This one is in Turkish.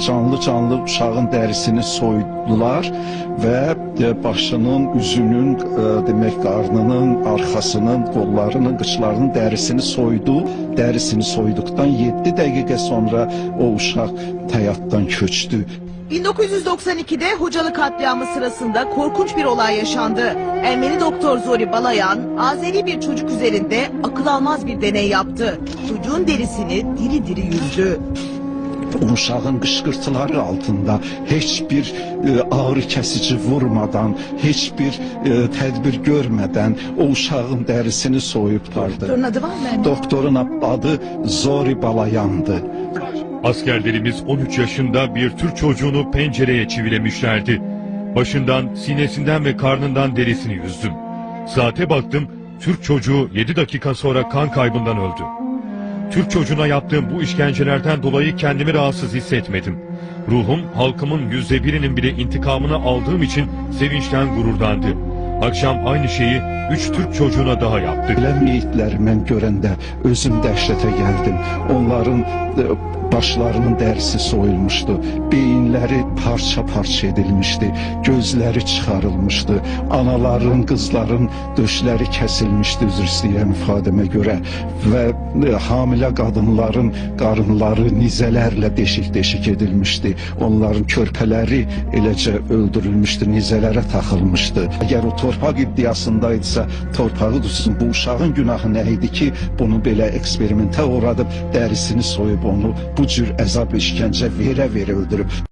canlı uşağın dərisini soydular və başının, üzünün, demək qarnının, arxasının, qollarının, qıçlarının dərisini soydu. Dərisini soyduqdan 7 dəqiqə sonra o uşaq həyatdan köçdü. 1992'de Hocalı katliamı sırasında korkunç bir olay yaşandı. Ermeni doktor Zori Balayan, Azeri bir çocuk üzerinde akıl almaz bir deney yaptı. Çocuğun derisini diri diri yüzdü. Uşağın qışqırtıları altında heç bir ağrı kəsici vurmadan, heç bir tədbir görmədən o uşağın dərisini soyublardı. Doktorun adı var mı? Doktorun adı Zori Balayan'dı. Askerlerimiz 13 yaşında bir Türk çocuğunu pencereye çivilemişlerdi. Başından, sinesinden ve karnından derisini yüzdüm. Saate baktım, Türk çocuğu 7 dakika sonra kan kaybından öldü. Türk çocuğuna yaptığım bu işkencelerden dolayı kendimi rahatsız hissetmedim. Ruhum halkımın %1'inin bile intikamını aldığım için sevinçten gururdandı. Akşam aynı şeyi 3 Türk çocuğuna daha yaptık. Belə meyitləri mən görəndə özüm dəhşətə gəldim. Onların başlarının dərisi soyulmuşdu. Beyinləri parça-parça edilmişdi. Gözləri çıxarılmışdı. Anaların, qızların döşləri kəsilmişdi, üzr istəyirəm ifadəmə görə. Və hamilə qadınların qarınları nizələrlə deşik-deşik edilmişdi. Onların körpələri eləcə öldürülmüşdü, nizələrə taxılmışdı. Əgər o torpaq iddiasındaydısa, torpağı tutsun. Bu uşağın günahı nə idi ki, bunu belə eksperimentə uğradıb, dərisini soyub onu bu cür əzab işgəncə verə-verə öldürüb.